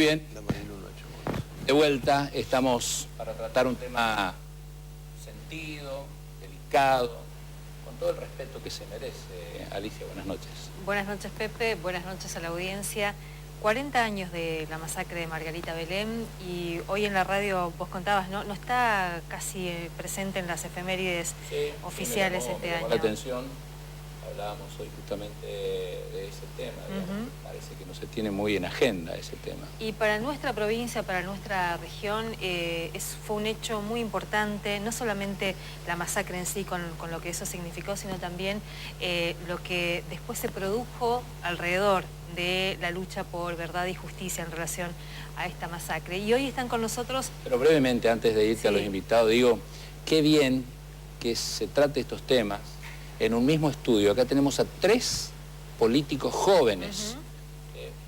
bien, de vuelta estamos para tratar un tema sentido, delicado, con todo el respeto que se merece. Alicia, buenas noches. Buenas noches, Pepe, buenas noches a la audiencia. 40 años de la masacre de Margarita Belén y hoy en la radio vos contabas, no está casi presente en las efemérides oficiales este año. La atención, hablábamos hoy justamente de ese tema, parece que no se tiene muy en agenda ese tema. Y para nuestra provincia, para nuestra región, fue un hecho muy importante, no solamente la masacre en sí con lo que eso significó, sino también lo que después se produjo alrededor de la lucha por verdad y justicia en relación a esta masacre. Y hoy están con nosotros... Pero brevemente, antes de irte a los invitados, digo, qué bien que se trate estos temas en un mismo estudio. Acá tenemos a 3 políticos jóvenes,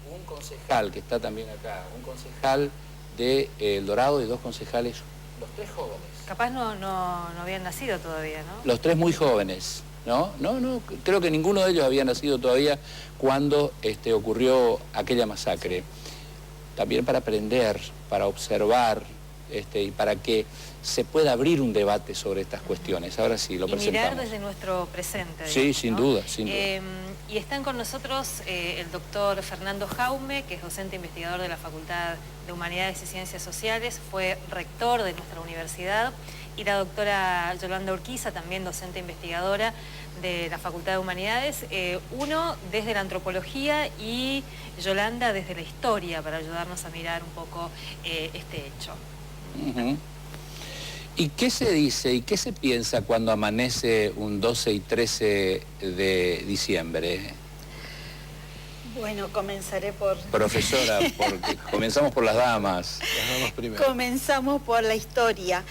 un concejal que está también acá, un concejal de El Dorado y 2 concejales, los 3 jóvenes. Capaz no habían nacido todavía, ¿no? Los 3 muy jóvenes, ¿no? No, creo que ninguno de ellos había nacido todavía cuando ocurrió aquella masacre. También para aprender, para observar y para que se pueda abrir un debate sobre estas cuestiones. Ahora sí, lo presentamos. Y mirar desde nuestro presente. Sí, digamos, sin duda, sin duda. Y están con nosotros el doctor Fernando Jaume, que es docente investigador de la Facultad de Humanidades y Ciencias Sociales, fue rector de nuestra universidad, y la doctora Yolanda Urquiza, también docente investigadora de la Facultad de Humanidades, uno desde la antropología y Yolanda desde la historia, para ayudarnos a mirar un poco este hecho. ¿Y qué se dice y qué se piensa cuando amanece un 12 y 13 de diciembre? Bueno, comenzaré por... Profesora, porque comenzamos por las damas. Las damas primero. Comenzamos por la historia.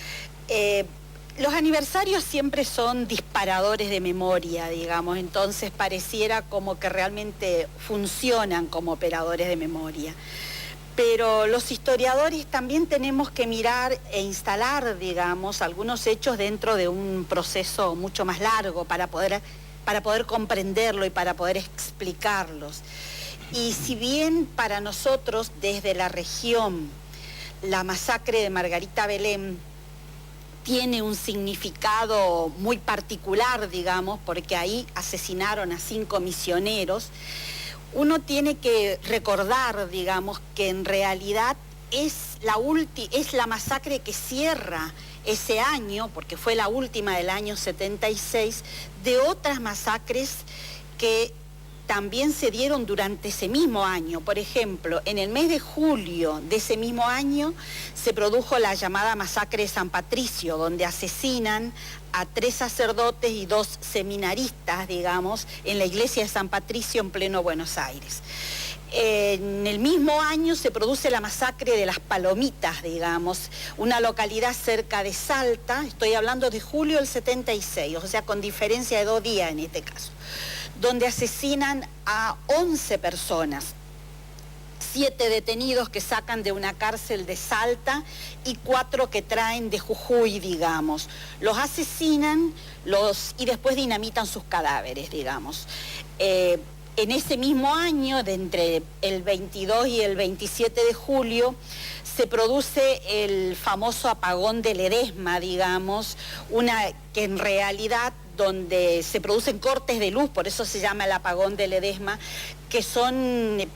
Los aniversarios siempre son disparadores de memoria, digamos, entonces pareciera como que realmente funcionan como operadores de memoria. Pero los historiadores también tenemos que mirar e instalar, digamos, algunos hechos dentro de un proceso mucho más largo para poder comprenderlo y para poder explicarlos. Y si bien para nosotros, desde la región, la masacre de Margarita Belén tiene un significado muy particular, digamos, porque ahí asesinaron a 5 misioneros, uno tiene que recordar, digamos, que en realidad es la masacre que cierra ese año, porque fue la última del año 76, de otras masacres que también se dieron durante ese mismo año. Por ejemplo, en el mes de julio de ese mismo año se produjo la llamada masacre de San Patricio, donde asesinan a 3 sacerdotes y 2 seminaristas, digamos, en la iglesia de San Patricio en pleno Buenos Aires. En el mismo año se produce la masacre de Las Palomitas, digamos, una localidad cerca de Salta, estoy hablando de julio del 76, o sea, con diferencia de 2 días en este caso, donde asesinan a 11 personas. 7 detenidos que sacan de una cárcel de Salta y 4 que traen de Jujuy, digamos. Los asesinan y después dinamitan sus cadáveres, digamos. En ese mismo año, de entre el 22 y el 27 de julio, se produce el famoso apagón de Ledesma, digamos, que en realidad donde se producen cortes de luz, por eso se llama el apagón de Ledesma, que son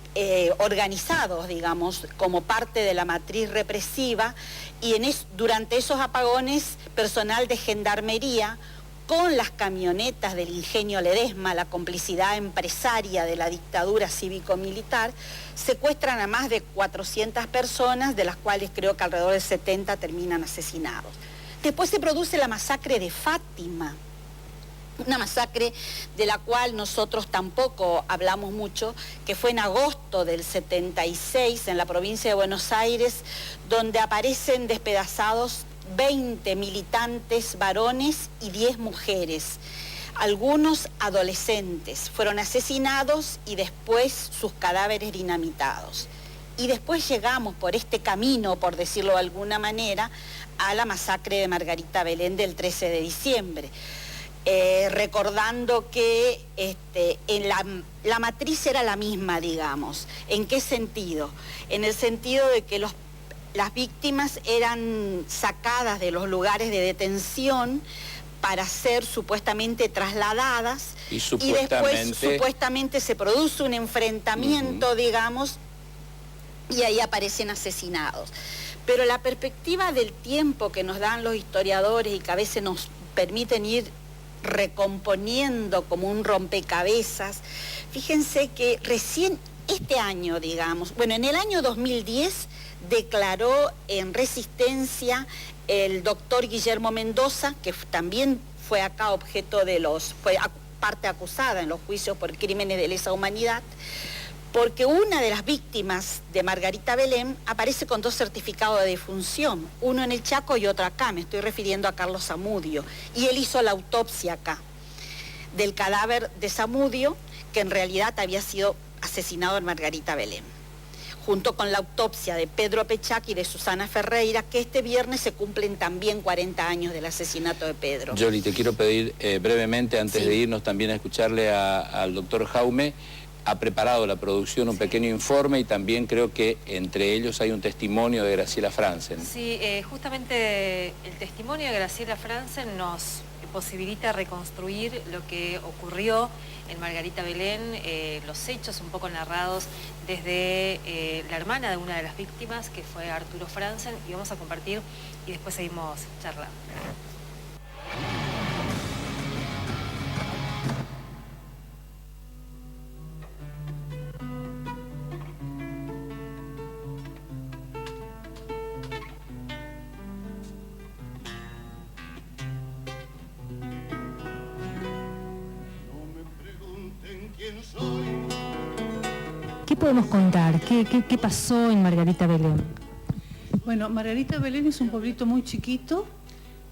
organizados, digamos, como parte de la matriz represiva, y durante esos apagones, personal de gendarmería, con las camionetas del ingenio Ledesma, la complicidad empresaria de la dictadura cívico-militar, secuestran a más de 400 personas, de las cuales creo que alrededor de 70 terminan asesinados. Después se produce la masacre de Fátima, una masacre de la cual nosotros tampoco hablamos mucho, que fue en agosto del 76 en la provincia de Buenos Aires, donde aparecen despedazados 20 militantes varones y 10 mujeres. Algunos adolescentes fueron asesinados y después sus cadáveres dinamitados. Y después llegamos por este camino, por decirlo de alguna manera, a la masacre de Margarita Belén del 13 de diciembre. recordando que en la matriz era la misma, digamos. ¿En qué sentido? En el sentido de que las víctimas eran sacadas de los lugares de detención para ser supuestamente trasladadas y después supuestamente se produce un enfrentamiento, digamos, y ahí aparecen asesinados. Pero la perspectiva del tiempo que nos dan los historiadores y que a veces nos permiten ir recomponiendo como un rompecabezas, fíjense que recién este año, digamos, bueno, en el año 2010 declaró en Resistencia el doctor Guillermo Mendoza, que también fue acá objeto de fue parte acusada en los juicios por crímenes de lesa humanidad, porque una de las víctimas de Margarita Belén aparece con 2 certificados de defunción, uno en el Chaco y otro acá, me estoy refiriendo a Carlos Zamudio, y él hizo la autopsia acá del cadáver de Zamudio, que en realidad había sido asesinado en Margarita Belén, junto con la autopsia de Pedro Pechac y de Susana Ferreira, que este viernes se cumplen también 40 años del asesinato de Pedro. Yoli, te quiero pedir brevemente, antes de irnos también a escucharle al doctor Jaume. Ha preparado la producción un pequeño informe y también creo que entre ellos hay un testimonio de Graciela Franzen. Sí, justamente el testimonio de Graciela Franzen nos posibilita reconstruir lo que ocurrió en Margarita Belén, los hechos un poco narrados desde la hermana de una de las víctimas, que fue Arturo Franzen, y vamos a compartir y después seguimos charlando. ¿Qué podemos contar? ¿Qué pasó en Margarita Belén? Bueno, Margarita Belén es un pueblito muy chiquito,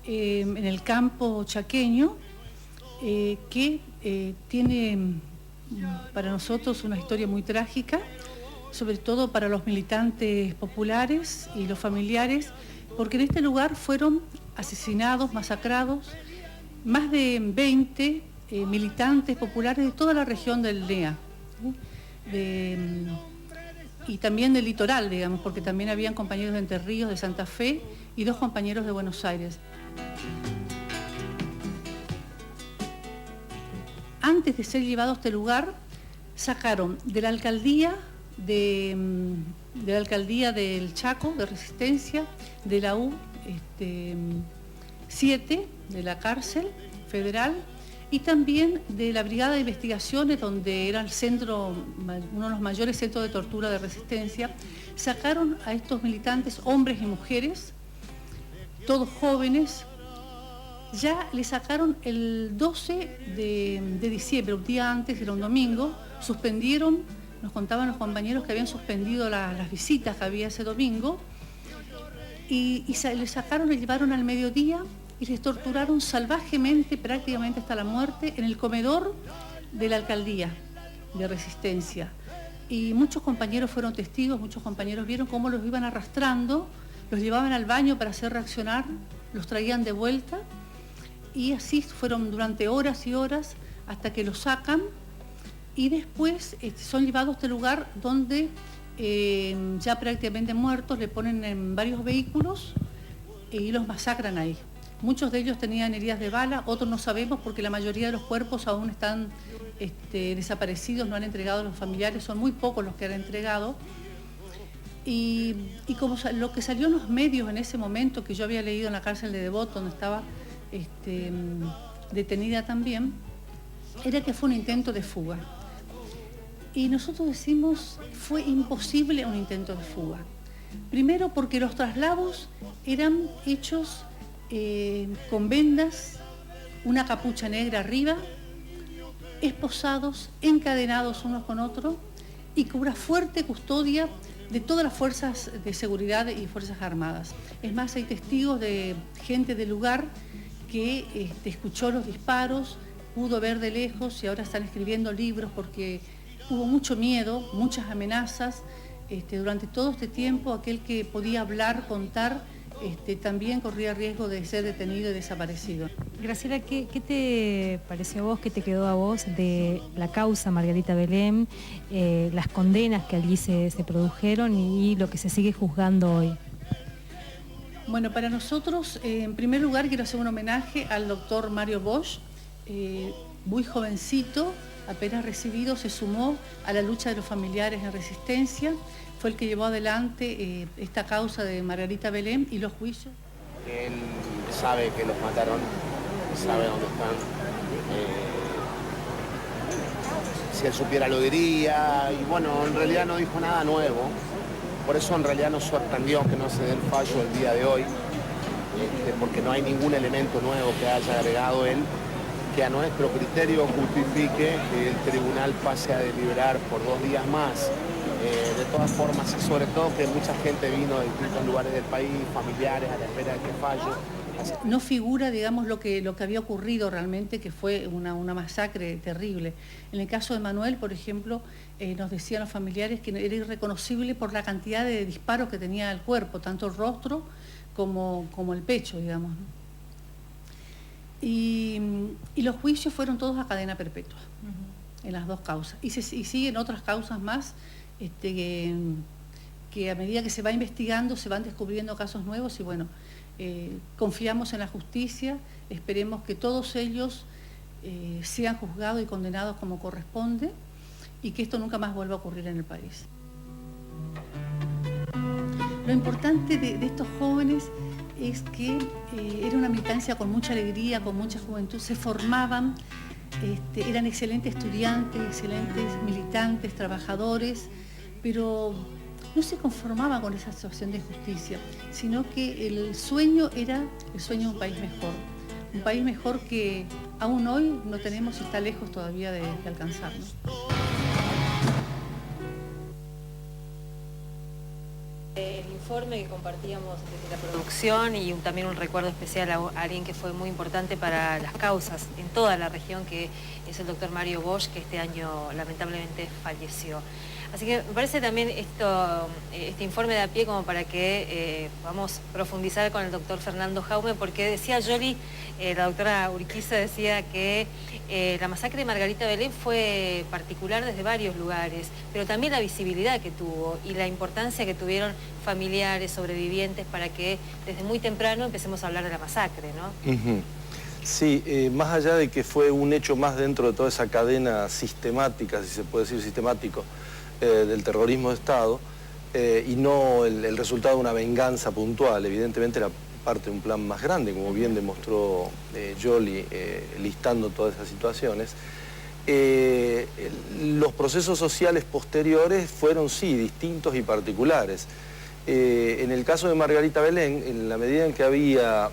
en el campo chaqueño, que tiene para nosotros una historia muy trágica, sobre todo para los militantes populares y los familiares, porque en este lugar fueron asesinados, masacrados, más de 20 militantes populares de toda la región del NEA. Y también del litoral, digamos, porque también habían compañeros de Entre Ríos, de Santa Fe, y 2 compañeros de Buenos Aires. Antes de ser llevado a este lugar, sacaron de la alcaldía del Chaco, de Resistencia, de la U7, de la cárcel federal, y también de la Brigada de Investigaciones, donde era el centro, uno de los mayores centros de tortura de Resistencia. Sacaron a estos militantes, hombres y mujeres, todos jóvenes. Ya le sacaron el 12 de diciembre, un día antes, era un domingo, suspendieron, nos contaban los compañeros que habían suspendido las visitas que había ese domingo, y le sacaron, le llevaron al mediodía, y les torturaron salvajemente, prácticamente hasta la muerte, en el comedor de la alcaldía de Resistencia. Y muchos compañeros fueron testigos, muchos compañeros vieron cómo los iban arrastrando, los llevaban al baño para hacer reaccionar, los traían de vuelta, y así fueron durante horas y horas hasta que los sacan, y después son llevados a este lugar donde ya prácticamente muertos, le ponen en varios vehículos y los masacran ahí. Muchos de ellos tenían heridas de bala, otros no sabemos porque la mayoría de los cuerpos aún están desaparecidos, no han entregado a los familiares, son muy pocos los que han entregado. Y como lo que salió en los medios en ese momento, que yo había leído en la cárcel de Devoto, donde estaba detenida también, era que fue un intento de fuga. Y nosotros decimos, fue imposible un intento de fuga. Primero porque los traslados eran hechos con vendas, una capucha negra arriba, esposados, encadenados unos con otros y con una fuerte custodia de todas las fuerzas de seguridad y fuerzas armadas. Es más, hay testigos de gente del lugar que escuchó los disparos, pudo ver de lejos y ahora están escribiendo libros porque hubo mucho miedo, muchas amenazas. Durante todo este tiempo, aquel que podía hablar, contar, también corría riesgo de ser detenido y desaparecido. Graciela, ¿qué te pareció a vos, qué te quedó a vos de la causa Margarita Belén, las condenas que allí se produjeron y lo que se sigue juzgando hoy? Bueno, para nosotros, en primer lugar, quiero hacer un homenaje al doctor Mario Bosch, muy jovencito, apenas recibido, se sumó a la lucha de los familiares en Resistencia, fue el que llevó adelante esta causa de Margarita Belén y los juicios. Él sabe que los mataron, sabe dónde están. Si él supiera lo diría, y bueno, en realidad no dijo nada nuevo. Por eso en realidad nos sorprendió que no se dé el fallo el día de hoy, porque no hay ningún elemento nuevo que haya agregado él que a nuestro criterio justifique que el tribunal pase a deliberar por 2 días más. De todas formas, y sobre todo que mucha gente vino de distintos lugares del país, familiares, a la espera de este fallo. No figura, digamos, lo que había ocurrido realmente, que fue una masacre terrible. En el caso de Manuel, por ejemplo, nos decían los familiares que era irreconocible por la cantidad de disparos que tenía el cuerpo, tanto el rostro como el pecho, digamos, ¿no? Y los juicios fueron todos a cadena perpetua, en las 2 causas. Y siguen otras causas más, que a medida que se va investigando se van descubriendo casos nuevos y bueno, confiamos en la justicia, esperemos que todos ellos sean juzgados y condenados como corresponde y que esto nunca más vuelva a ocurrir en el país. Lo importante de estos jóvenes es que era una militancia con mucha alegría, con mucha juventud, se formaban, eran excelentes estudiantes, excelentes militantes, trabajadores, pero no se conformaban con esa situación de justicia, sino que el sueño era el sueño de un país mejor que aún hoy no tenemos y está lejos todavía de alcanzarnos. El informe que compartíamos desde la producción y también un recuerdo especial a alguien que fue muy importante para las causas en toda la región, que es el doctor Mario Bosch, que este año lamentablemente falleció. Así que me parece también este informe da pie como para que vamos a profundizar con el doctor Fernando Jaume, porque decía Yoli, la doctora Urquiza decía que la masacre de Margarita Belén fue particular desde varios lugares, pero también la visibilidad que tuvo y la importancia que tuvieron familiares, sobrevivientes, para que desde muy temprano empecemos a hablar de la masacre, ¿no? Sí, más allá de que fue un hecho más dentro de toda esa cadena sistemática, si se puede decir sistemático, del terrorismo de Estado, y no el resultado de una venganza puntual. Evidentemente era parte de un plan más grande, como bien demostró Yoli, listando todas esas situaciones. Los procesos sociales posteriores fueron, sí, distintos y particulares. En el caso de Margarita Belén, en la medida en que había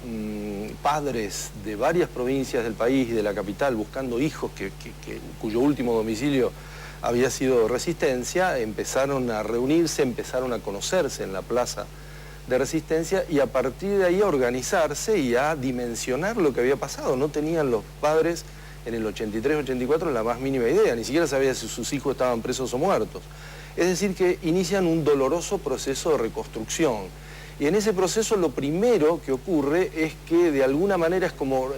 padres de varias provincias del país y de la capital buscando hijos cuyo último domicilio había sido Resistencia, empezaron a reunirse, empezaron a conocerse en la plaza de Resistencia y a partir de ahí a organizarse y a dimensionar lo que había pasado. No tenían los padres en el 83-84 la más mínima idea, ni siquiera sabían si sus hijos estaban presos o muertos. Es decir, que inician un doloroso proceso de reconstrucción. Y en ese proceso lo primero que ocurre es que de alguna manera es como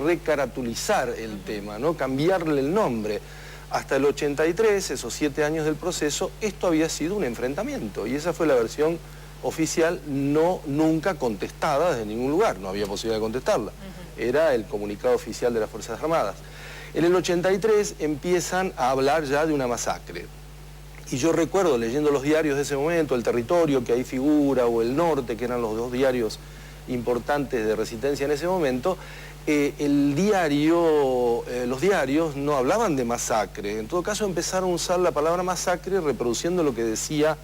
recaratulizar el tema, ¿no? Cambiarle el nombre. Hasta el 83, esos 7 años del proceso, esto había sido un enfrentamiento y esa fue la versión oficial, nunca contestada desde ningún lugar, no había posibilidad de contestarla. Era el comunicado oficial de las Fuerzas Armadas. En el 83 empiezan a hablar ya de una masacre. Y yo recuerdo, leyendo los diarios de ese momento, El Territorio, que ahí figura, o El Norte, que eran los 2 diarios importantes de Resistencia en ese momento, los diarios no hablaban de masacre. En todo caso empezaron a usar la palabra masacre reproduciendo lo que decía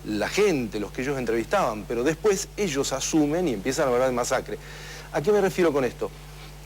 la gente, los que ellos entrevistaban, pero después ellos asumen y empiezan a hablar de masacre. ¿A qué me refiero con esto?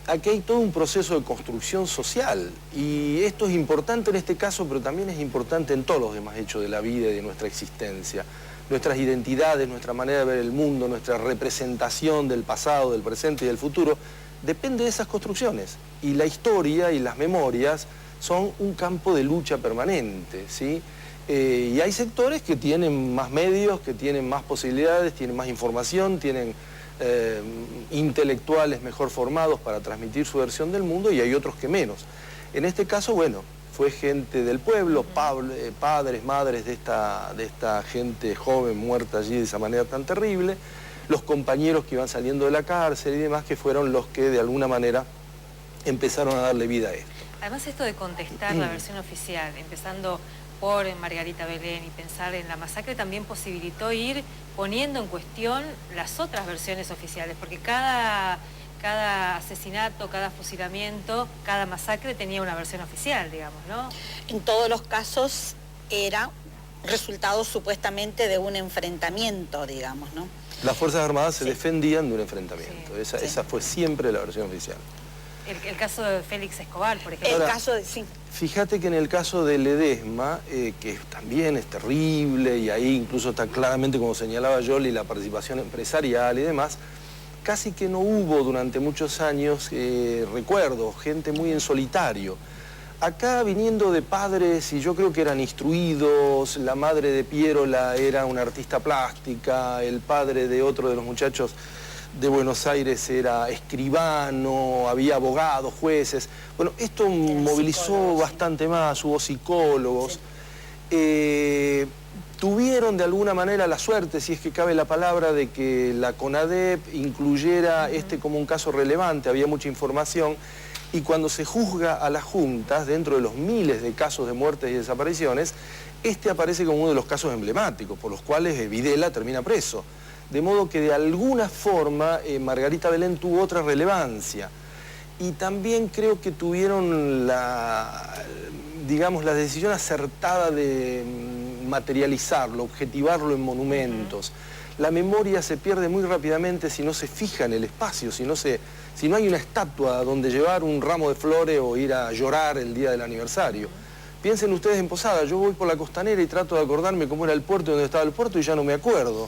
Aquí hay todo un proceso de construcción social y esto es importante en este caso, pero también es importante en todos los demás hechos de la vida y de nuestra existencia. Nuestras identidades, nuestra manera de ver el mundo, nuestra representación del pasado, del presente y del futuro, depende de esas construcciones. Y la historia y las memorias son un campo de lucha permanente, ¿sí? Y hay sectores que tienen más medios, que tienen más posibilidades, tienen más información, tienen intelectuales mejor formados para transmitir su versión del mundo y hay otros que menos. En este caso, bueno, fue gente del pueblo, padres, madres de esta gente joven muerta allí de esa manera tan terrible, los compañeros que iban saliendo de la cárcel y demás, que fueron los que de alguna manera empezaron a darle vida a esto. Además, esto de contestar la versión oficial, empezando por Margarita Belén y pensar en la masacre, también posibilitó ir poniendo en cuestión las otras versiones oficiales, porque cada asesinato, cada fusilamiento, cada masacre tenía una versión oficial, digamos, ¿no? En todos los casos era resultado supuestamente de un enfrentamiento, digamos, ¿no? Las Fuerzas Armadas se defendían de un enfrentamiento. Sí. Esa fue siempre la versión oficial. El caso de Félix Escobar, por ejemplo. El caso de... Sí. Fíjate que en el caso de Ledesma, que también es terrible, y ahí incluso está claramente, como señalaba Yoli, la participación empresarial y demás, casi que no hubo durante muchos años, recuerdo, gente muy en solitario. Acá viniendo de padres, y yo creo que eran instruidos, la madre de Pierola era una artista plástica, el padre de otro de los muchachos de Buenos Aires era escribano, había abogados, jueces. Bueno, esto movilizó bastante más, hubo psicólogos. Sí. Tuvieron de alguna manera la suerte, si es que cabe la palabra, de que la CONADEP incluyera como un caso relevante, había mucha información, y cuando se juzga a las juntas, dentro de los miles de casos de muertes y desapariciones, aparece como uno de los casos emblemáticos, por los cuales Videla termina preso. De modo que de alguna forma Margarita Belén tuvo otra relevancia. Y también creo que tuvieron la decisión acertada de materializarlo, objetivarlo en monumentos. La memoria se pierde muy rápidamente si no se fija en el espacio, si no hay una estatua donde llevar un ramo de flores o ir a llorar el día del aniversario. Piensen ustedes en Posada, yo voy por la Costanera y trato de acordarme cómo era el puerto y dónde estaba el puerto y ya no me acuerdo.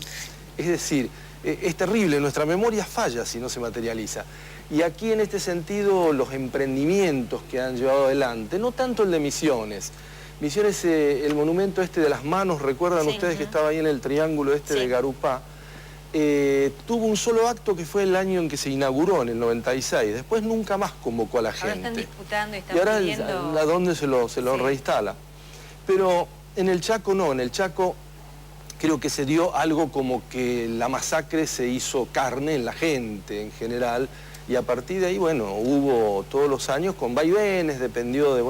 Es decir, es terrible, nuestra memoria falla si no se materializa. Y aquí en este sentido los emprendimientos que han llevado adelante, no tanto el de Misiones. Misiones, el monumento de las manos, ¿recuerdan ustedes que estaba ahí en el triángulo de Garupá? Tuvo un solo acto que fue el año en que se inauguró, en el 96. Después nunca más convocó a la gente. Ahora están disputando y están pidiendo... ¿A dónde se lo reinstala? Pero en el Chaco no, en el Chaco creo que se dio algo como que la masacre se hizo carne en la gente en general, y a partir de ahí, bueno, hubo todos los años con vaivenes, dependió de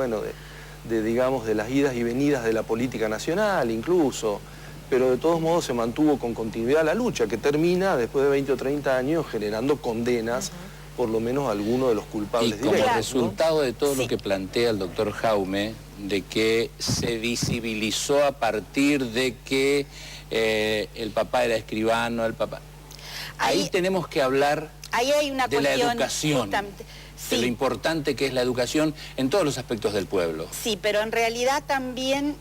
las idas y venidas de la política nacional incluso, pero de todos modos se mantuvo con continuidad la lucha, que termina después de 20 o 30 años generando condenas, por lo menos a algunos de los culpables directos. Y como resultado de todo lo que plantea el doctor Jaume, de que se visibilizó a partir de que el papá era escribano, ahí tenemos que hablar hay una de la educación, de lo importante que es la educación en todos los aspectos del pueblo. Sí, pero en realidad también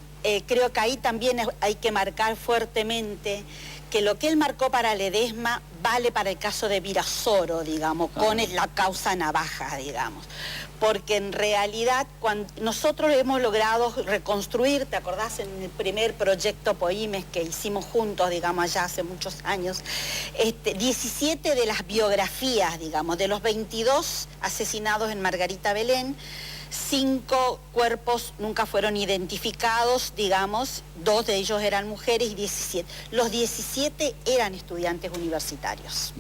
creo que ahí también hay que marcar fuertemente que lo que él marcó para Ledesma vale para el caso de Virasoro, digamos, con la causa navaja, digamos. Porque en realidad cuando nosotros hemos logrado reconstruir, ¿te acordás? En el primer proyecto Poimes que hicimos juntos, digamos, allá hace muchos años, 17 de las biografías, digamos, de los 22 asesinados en Margarita Belén, 5 cuerpos nunca fueron identificados, digamos, 2 de ellos eran mujeres y 17. Los 17 eran estudiantes universitarios.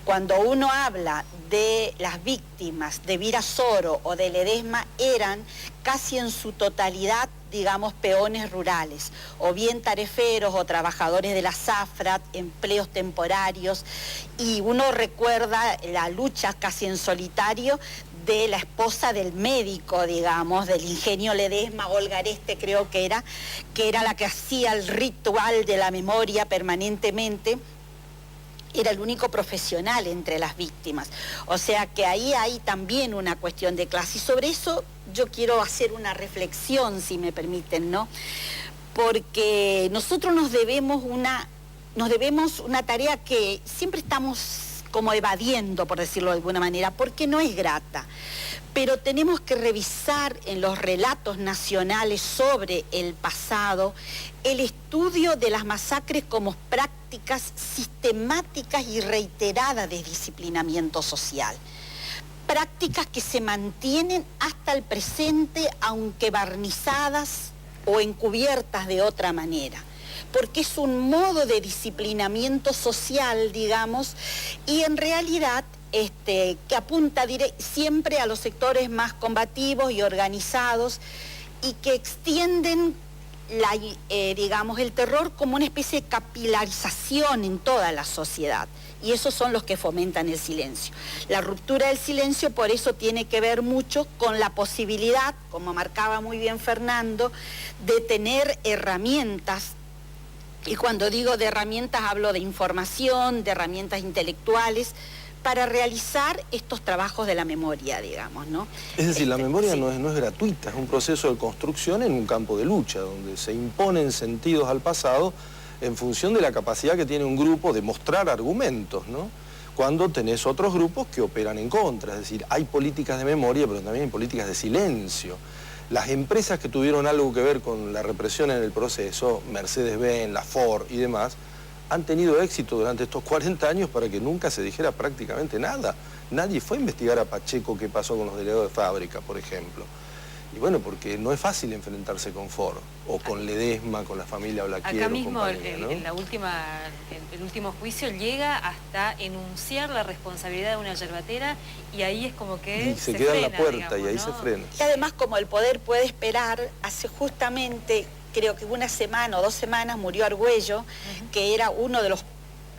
Cuando uno habla de las víctimas de Virasoro o de Ledesma, eran casi en su totalidad, digamos, peones rurales, o bien tareferos o trabajadores de la zafra, empleos temporarios, y uno recuerda la lucha casi en solitario de la esposa del médico, digamos, del ingenio Ledesma, Olga Areste creo que era la que hacía el ritual de la memoria permanentemente. Era el único profesional entre las víctimas. O sea que ahí hay también una cuestión de clase. Y sobre eso yo quiero hacer una reflexión, si me permiten, ¿no? Porque nosotros nos debemos una tarea que siempre estamos como evadiendo, por decirlo de alguna manera, porque no es grata. Pero tenemos que revisar en los relatos nacionales sobre el pasado el estudio de las masacres como prácticas sistemáticas y reiteradas de disciplinamiento social. Prácticas que se mantienen hasta el presente, aunque barnizadas o encubiertas de otra manera, porque es un modo de disciplinamiento social, digamos, y en realidad que apunta siempre a los sectores más combativos y organizados y que extienden digamos, el terror como una especie de capilarización en toda la sociedad. Y esos son los que fomentan el silencio. La ruptura del silencio por eso tiene que ver mucho con la posibilidad, como marcaba muy bien Fernando, de tener herramientas. Y cuando digo de herramientas hablo de información, de herramientas intelectuales, para realizar estos trabajos de la memoria, digamos, ¿no? Es decir, la memoria sí. no es gratuita, es un proceso de construcción en un campo de lucha, donde se imponen sentidos al pasado en función de la capacidad que tiene un grupo de mostrar argumentos, ¿no? Cuando tenés otros grupos que operan en contra, es decir, hay políticas de memoria, pero también hay políticas de silencio. Las empresas que tuvieron algo que ver con la represión en el proceso, Mercedes-Benz, la Ford y demás, han tenido éxito durante estos 40 años para que nunca se dijera prácticamente nada. Nadie fue a investigar a Pacheco qué pasó con los delegados de fábrica, por ejemplo. Y bueno, porque no es fácil enfrentarse con Ford, o con Ledesma, con la familia Blaquier. Acá mismo, compañía, ¿no? el último juicio llega hasta enunciar la responsabilidad de una yerbatera y ahí es como que y se queda frena, en la puerta, digamos, y ahí ¿no? se frena. Y además, como el poder puede esperar, hace justamente, creo que una semana o 2 semanas, murió Argüello, que era uno de los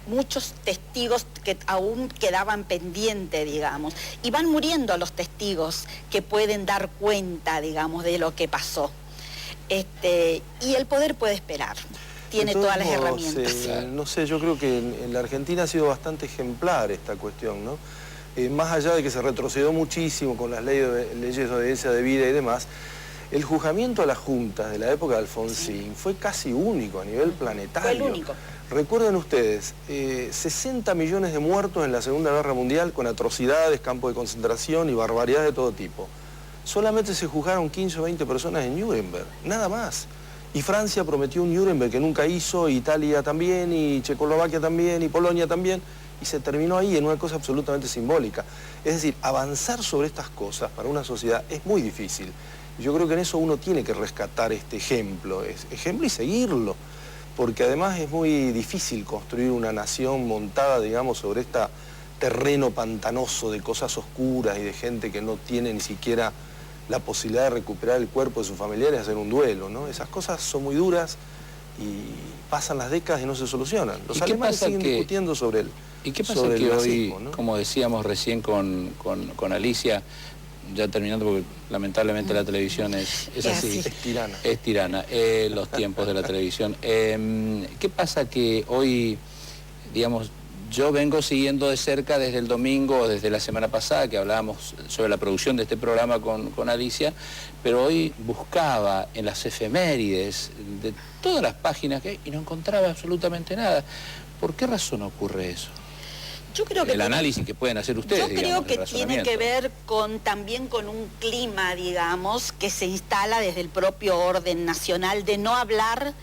muchos testigos que aún quedaban pendientes, digamos. Y van muriendo los testigos que pueden dar cuenta, digamos, de lo que pasó. Y el poder puede esperar. Tiene todas las herramientas. No sé, yo creo que en la Argentina ha sido bastante ejemplar esta cuestión, ¿no? Más allá de que se retrocedió muchísimo con las leyes de obediencia de vida y demás, el juzgamiento a las juntas de la época de Alfonsín fue casi único a nivel planetario. Fue el único. Recuerden ustedes, 60 millones de muertos en la Segunda Guerra Mundial con atrocidades, campos de concentración y barbaridades de todo tipo. Solamente se juzgaron 15 o 20 personas en Nuremberg, nada más. Y Francia prometió un Nuremberg que nunca hizo, Italia también, y Checoslovaquia también, y Polonia también, y se terminó ahí en una cosa absolutamente simbólica. Es decir, avanzar sobre estas cosas para una sociedad es muy difícil. Yo creo que en eso uno tiene que rescatar este ejemplo y seguirlo, porque además es muy difícil construir una nación montada, digamos, sobre este terreno pantanoso de cosas oscuras y de gente que no tiene ni siquiera la posibilidad de recuperar el cuerpo de sus familiares y hacer un duelo, ¿no? Esas cosas son muy duras y pasan las décadas y no se solucionan. Los alemanes siguen discutiendo sobre el ¿Y qué pasa que nazismo, hoy, ¿no? Como decíamos recién con Alicia, ya terminando porque lamentablemente la televisión es así. Es tirana. Es tirana, los tiempos de la televisión. ¿Qué pasa que hoy, digamos, yo vengo siguiendo de cerca desde el domingo, desde la semana pasada, que hablábamos sobre la producción de este programa con Alicia, pero hoy buscaba en las efemérides de todas las páginas que hay y no encontraba absolutamente nada. ¿Por qué razón ocurre eso? Yo creo que el análisis que pueden hacer ustedes, yo creo que tiene que ver también con un clima, digamos, que se instala desde el propio orden nacional de no hablar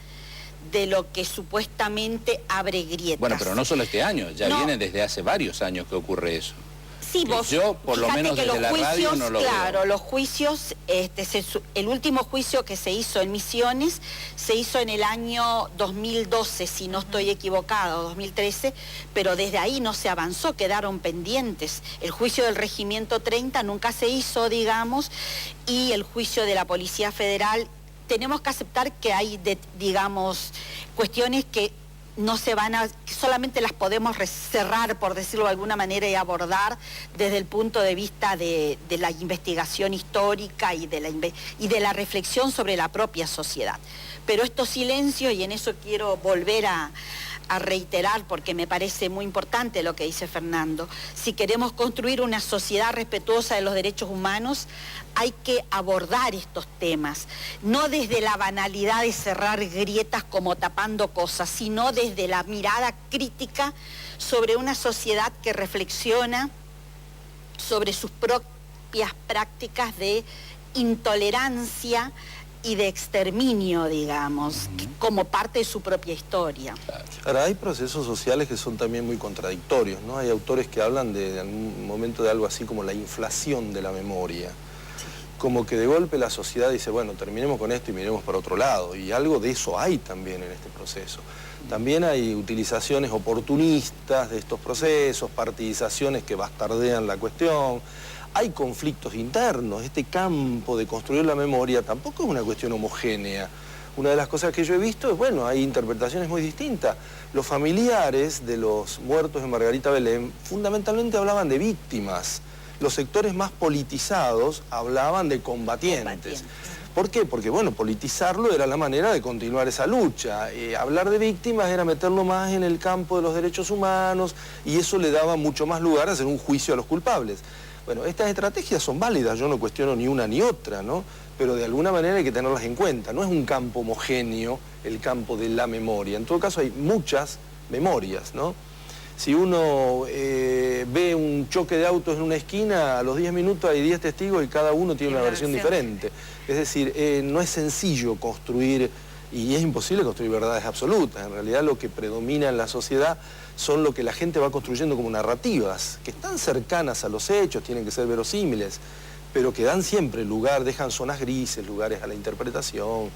de lo que supuestamente abre grietas. Bueno, pero no solo este año, ya viene desde hace varios años que ocurre eso. Sí, vos, yo, por lo menos desde la radio, no lo veo. Claro, los juicios, el último juicio que se hizo en Misiones se hizo en el año 2012, si no estoy equivocado, 2013, pero desde ahí no se avanzó, quedaron pendientes. El juicio del Regimiento 30 nunca se hizo, digamos, y el juicio de la Policía Federal, tenemos que aceptar que hay, digamos, cuestiones que no se van a, solamente las podemos cerrar, por decirlo de alguna manera, y abordar desde el punto de vista de la investigación histórica y de la reflexión sobre la propia sociedad. Pero estos silencios, y en eso quiero volver a a reiterar, porque me parece muy importante lo que dice Fernando. Si queremos construir una sociedad respetuosa de los derechos humanos, hay que abordar estos temas, no desde la banalidad de cerrar grietas como tapando cosas, sino desde la mirada crítica sobre una sociedad que reflexiona sobre sus propias prácticas de intolerancia y de exterminio, digamos, como parte de su propia historia. Ahora, hay procesos sociales que son también muy contradictorios, ¿no? Hay autores que hablan de algún momento de algo así como la inflación de la memoria. Como que de golpe la sociedad dice, bueno, terminemos con esto y miremos para otro lado. Y algo de eso hay también en este proceso. También hay utilizaciones oportunistas de estos procesos, partidizaciones que bastardean la cuestión. Hay conflictos internos. Este campo de construir la memoria tampoco es una cuestión homogénea. Una de las cosas que yo he visto es, bueno, hay interpretaciones muy distintas. Los familiares de los muertos de Margarita Belén fundamentalmente hablaban de víctimas. Los sectores más politizados hablaban de combatientes. ¿Por qué? Porque, bueno, politizarlo era la manera de continuar esa lucha. Hablar de víctimas era meterlo más en el campo de los derechos humanos y eso le daba mucho más lugar a hacer un juicio a los culpables. Bueno, estas estrategias son válidas, yo no cuestiono ni una ni otra, ¿no? Pero de alguna manera hay que tenerlas en cuenta. No es un campo homogéneo el campo de la memoria. En todo caso hay muchas memorias, ¿no? Si uno ve un choque de autos en una esquina, a los 10 minutos hay 10 testigos y cada uno tiene una versión diferente. Es decir, no es sencillo construir, y es imposible construir verdades absolutas. En realidad lo que predomina en la sociedad son lo que la gente va construyendo como narrativas, que están cercanas a los hechos, tienen que ser verosímiles, pero que dan siempre lugar, dejan zonas grises, lugares a la interpretación.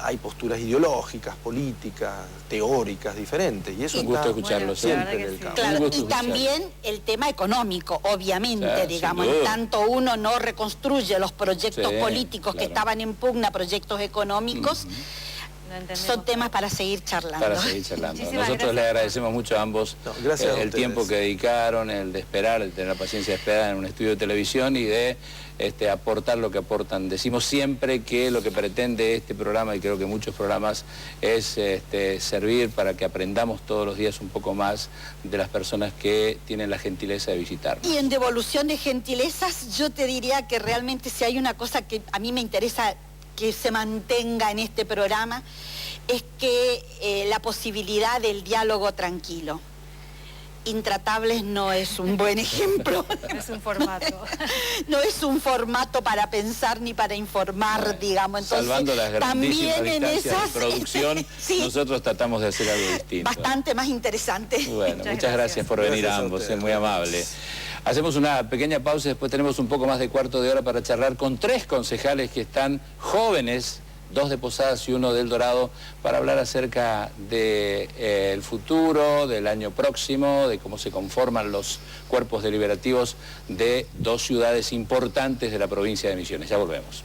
Hay posturas ideológicas, políticas, teóricas diferentes. Y eso un gusto escucharlo siempre en el campo. Claro, y también el tema económico, obviamente, digamos, en tanto uno no reconstruye los proyectos políticos que estaban en pugna, proyectos económicos, son temas para seguir charlando. Para seguir charlando. Nosotros le agradecemos mucho a ambos el tiempo que dedicaron, el de esperar, el de tener la paciencia de esperar en un estudio de televisión y de aportar lo que aportan. Decimos siempre que lo que pretende este programa, y creo que muchos programas, es servir para que aprendamos todos los días un poco más de las personas que tienen la gentileza de visitarnos. Y en devolución de gentilezas, yo te diría que realmente si hay una cosa que a mí me interesa que se mantenga en este programa, es que la posibilidad del diálogo tranquilo. Intratables no es un buen ejemplo. No es un formato. No es un formato para pensar ni para informar, digamos. Entonces, salvando las grandísimas también distancias de producción, sí, nosotros tratamos de hacer algo distinto. Bastante más interesante. Bueno, muchas gracias por venir a ambos, es muy amable. Hacemos una pequeña pausa y después tenemos un poco más de cuarto de hora para charlar con 3 concejales que están jóvenes, 2 de Posadas y 1 del Dorado, para hablar acerca del futuro, del año próximo, de cómo se conforman los cuerpos deliberativos de 2 ciudades importantes de la provincia de Misiones. Ya volvemos.